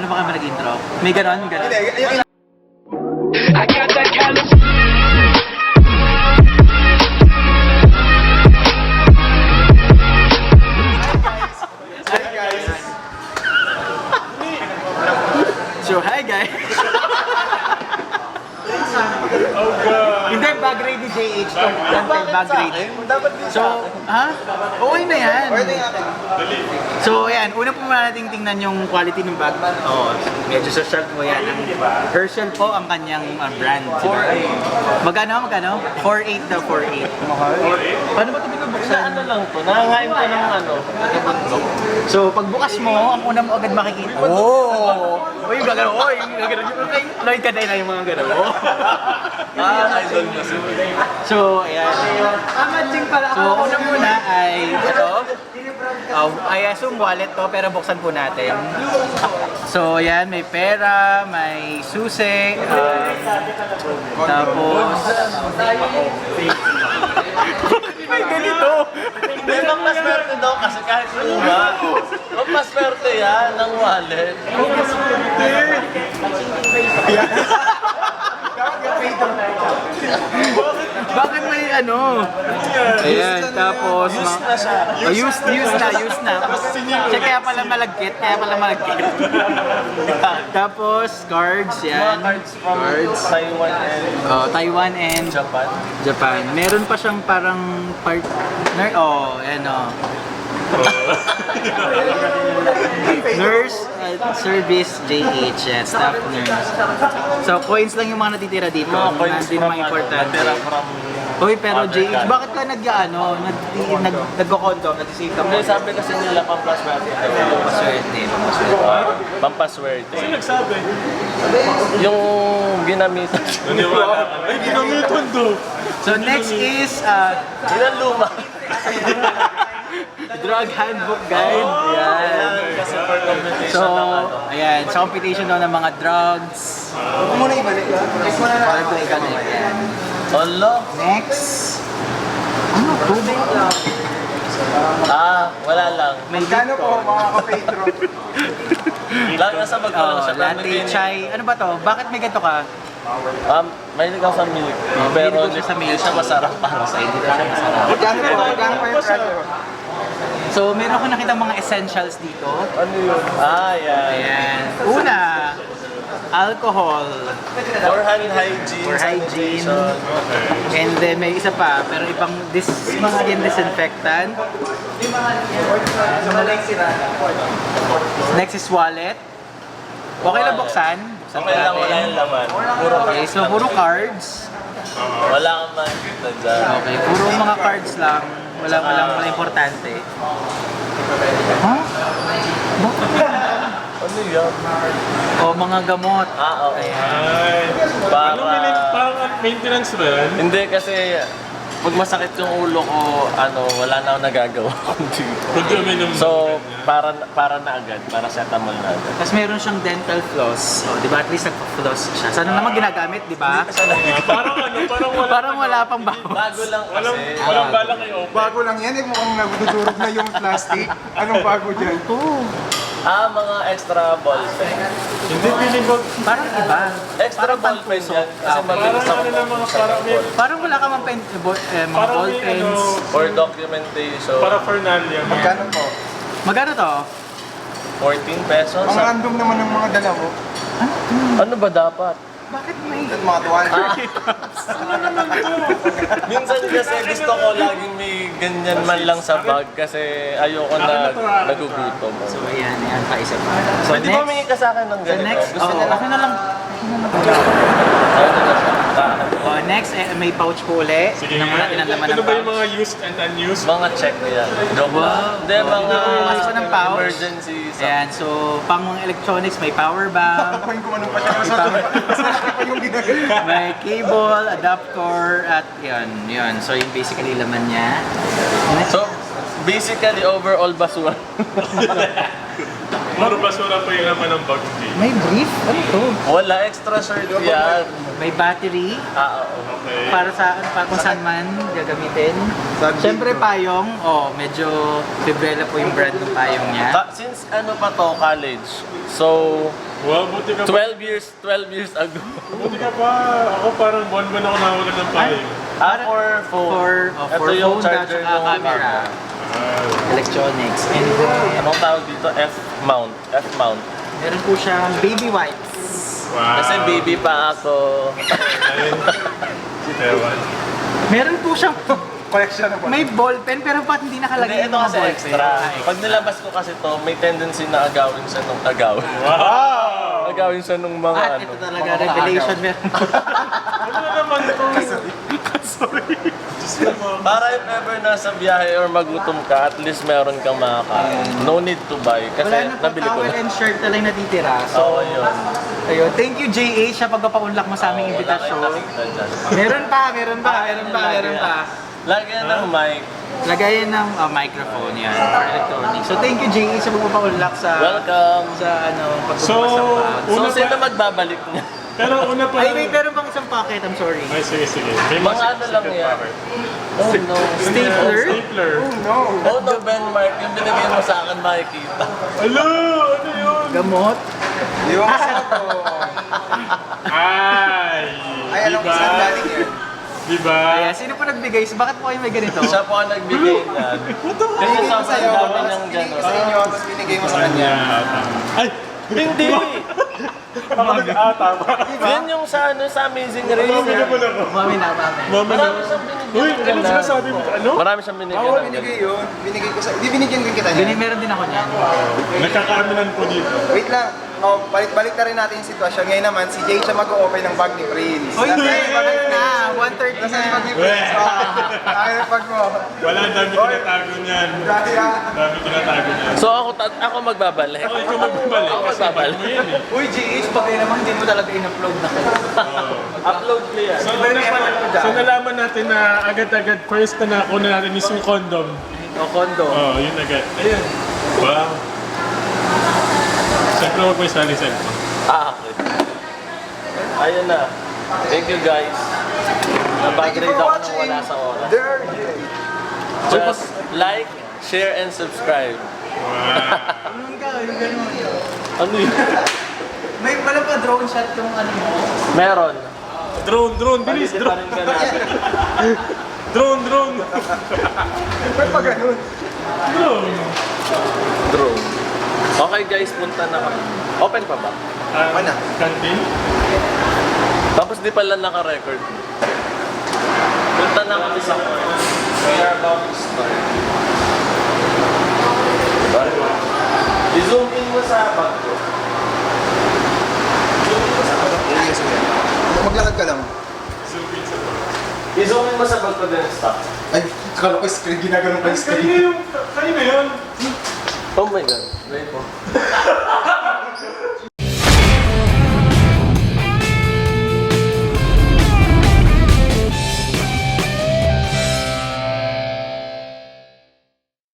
Ano ba kami nag-intro? May ganon? Ganon? I got that callous. So, hi guys! Hindi, bag ready JH to. Bag ready. So, ha? Okay na yan. So, ayan. Una po muna natin tingnan yung quality ng bag. Oh, medyo social po yan. Herschel po ang kanyang brand. 4.8. Magkano? 4.8 daw, 4.8. Paano ba ito binubuksan? Ano lang to, nangangain ko ng bundok. So, pagbukas mo, ang una mo agad makikita. Oh! Uy, gagano. Uy, gagano. Lloyd ka na yung mga gano. Idol mo si So, ayan. So, una muna ay ito. I assume wallet to, pero buksan po natin. So, ayan. May pera, may susi, tapos... may ganito! Hindi, magpaswerte daw kasi kahit luma. Magpaswerte yan ng wallet. Bakit may ano? Ayan, tapos... Used na siya. Used na. Siya kaya pala malagkit, Tapos, cards, yan. Mga cards from Taiwan and Taiwan and Japan. Meron pa siyang parang partner. Ayan Nurse Service JH, yan, staff nurse. So, coins lang yung mga natitira dito. Mga coins Hindi naman importante. natira from... Uy, pero other JH, country. bakit ka nagko-condo? Nag-save ka mo? Hindi, sabi kasi nila pampaswerte daw. Paswerte. Pampaswerte. Sino nagsabi? Yung ginamitan. Ay, ginamitan daw. So, next is Ilan luma? drug handbook guide. Ayan. Kasi for competition So, ng ano. ayan, sa competition daw ng mga drugs. Huwag mo na ibalik. Next mo na lang. Ayan. Olo? Next. Ano? Tubig. Wala lang. May Magkano po mga Patron? Lang nasa bag ko lang siya. pero latte, may- chai. Ano ba to? Bakit may ganito ka? Mahilig ako sa milk. Pero Mahilig ko sa milk. hindi siya masarap para sa Hindi pa siya masarap. Magkano po yung presyo? So, meron ko nakita mga essentials dito. Ano yun? Yan. Ayan. Una, alcohol. For hand hygiene. For hygiene. sanitation. And then may isa pa, pero ibang mga din disinfectant. Next is wallet. Okay lang buksan. Buksan Okay lang, wala yung laman. Puro Okay, so puro cards. Wala kang makikita dyan. Okay, puro mga cards lang. Walang importante. Ha? Ano yan? O mga gamot. Okay. Ay. Para... Parang maintenance ba yan? Hindi kasi pag masakit yung ulo ko, wala na akong nagagawa. Pag uminom So, para na agad, para setamol na agad. Tapos meron siyang dental floss. O, di ba? At least nagpa-floss siya. Sana naman ginagamit, di ba? Parang wala pang bawas. Bago lang kasi. Walang balang kayo. Bago lang yan, eh mukhang nagdudurog na yung plastic. Anong bago dyan? Mga extra ball pen. Hindi piling ko. Parang iba. Extra ball pen yan. Kasi mabilis ako Parang wala ka mang mga ball pens. for documentation. Para Fernandina. Magkano po? Magkano to? 14 pesos. Ang random naman ng mga dala mo. Ano ba dapat? Bakit may... At mga tuwan. Minsan kasi gusto ko laging may ganyan man lang sa bag kasi ayoko na nagugutom. So, ayan pa isa pa. So, Pwede ba humingi ka sa akin ng So, ganito? next, Gusto ko. akin na lang. Ano na siya? Next, may pouch po uli. Sige Tingnan mo nga. natin ang laman Ano ng ba yung pouch. mga used and unused? Mga check yan. Joke lang. Hindi, mga Bukas pa ng pouch. emergency. Ayan, so pang mga electronics, may power bank, Kumain ko manong pa siya. Masarap pa yung ginagawa. may cable, adapter, at yun. So yung basically laman niya. So, basically, overall basura. Puro basura po yung naman ng bag fee. May brief? Ano to? Wala, extra shirt yan. May battery Oo. Okay. para kung saan man gagamitin. Siyempre payong, medyo Fibrella po yung brand ng payong niya. Since ano pa to, college, so Wow, buti ka pa. 12 years ago. Buti ka pa. Ako parang buwan-buwan ako nawalan ng paling. For phone. For Ito yung phone, charger at ng camera, electronics, and then Anong tawag dito? F-mount. F-mount. meron po siyang baby wipes. Wow. Kasi baby pa ako. Ayun. Ewan. Meron po siyang Collection na po. may ball pen pero ba't hindi nakalagay Hindi, yung ito mga kasi ball pen? extra. Pag nilabas ko kasi to, may tendency na agawin siya nung agawin. Wow! Agawin siya nung mga At ano. ito talaga, revelation meron po. Ano na naman ito? Para if ever nasa biyahe or magutom ka, at least meron kang makakain. No need to buy. Kasi Wala na po, nabili ko towel na. and shirt na lang natitira. Oo, So, yun. ayun. Thank you JH sa pagpapaunlak mo sa aming invitasyon. Meron pa. Lagyan ng mic. Lagayan ng microphone yan for electronics. So thank you JH sa pagpapaunlak sa Welcome. pagbubukas So, ng box. So, Una sino pa- magbabalik niya? Pero una pa Ay wait, meron pang isang packet. I'm sorry. Ay, sige. May Mga ano lang yan. Oh no. Stapler? Stapler. Oh no, Ben Mark. Yung binigay mo sa akin makikita. Hello! Ano yun? Gamot. Di ba masarap to? Ay! Ay, alam ko saan galing yun. Diba? Kaya sino po nagbigay? So, bakit po kayo may ganito? Siya po ang nagbigay na. Kasi Binigay ko sa sa'yo, dami tapos niyang binigay ko gano'n. sa inyo, tapos binigay mo sa kanya. Ay! Hindi! Ako nag-tama. Yan yung sa Amazing Race. Mami na. Marami siyang Uy, binigyan ano ng sinasabi mo? Ano? Marami siyang binigyan Oo, ng binigay yun. Binigay ko sa... Di binigyan din kita niya. Meron din ako niyan. Nagkakaaminan po dito. Wait lang. Oh, balik na rin natin yung sitwasyon. Ngayon naman, si Jay siya mag-o-open ng bag ni Prince. Oy, hindi! Balik Na! 1:30 Nasa na. bag ni Prince. Ay, pag mo. Wala, dami tinatago niyan. Grabe ah. Dami tinatago niyan. So ako magbabalik. Ako ikaw magbabalik. Ako Kasi bag magbabalik. mo yan eh. Uy, GH, pag kayo naman, hindi mo talaga in-upload na kayo. Upload ko yan. So nalaman natin na agad-agad first na nakuha natin is yung condom. O, kondo. Oo, yun agad. Ayun. Wow. Siyempre huwag mo isali cellphone. Okay. Ayun na. Thank you guys. Nabag-grade ako nang wala sa oras. There, Jay. Just like, share, and subscribe. Wow. Ganun ka, yung ganun. Ano yun? May wala pa drone shot yung ano mo. Meron. Drone, bilis, Palitin pa drone. rin ka natin. Drone. Ba't pa ganun? Drone. Drone. Okay guys, punta na kami. Open pa ba? Ano? Canteen? Tapos di pala naka-record. Punta na kami sa We are about to start. Diba? I-zoom in mo sa bag ko. Yes, kuya. Maglakad ka lang. I-zoom in mo sa bag ko din stock. Ay, kala ko screen. Ginaganon pa yung screen. Kanina yun. Oh my god. Wait po.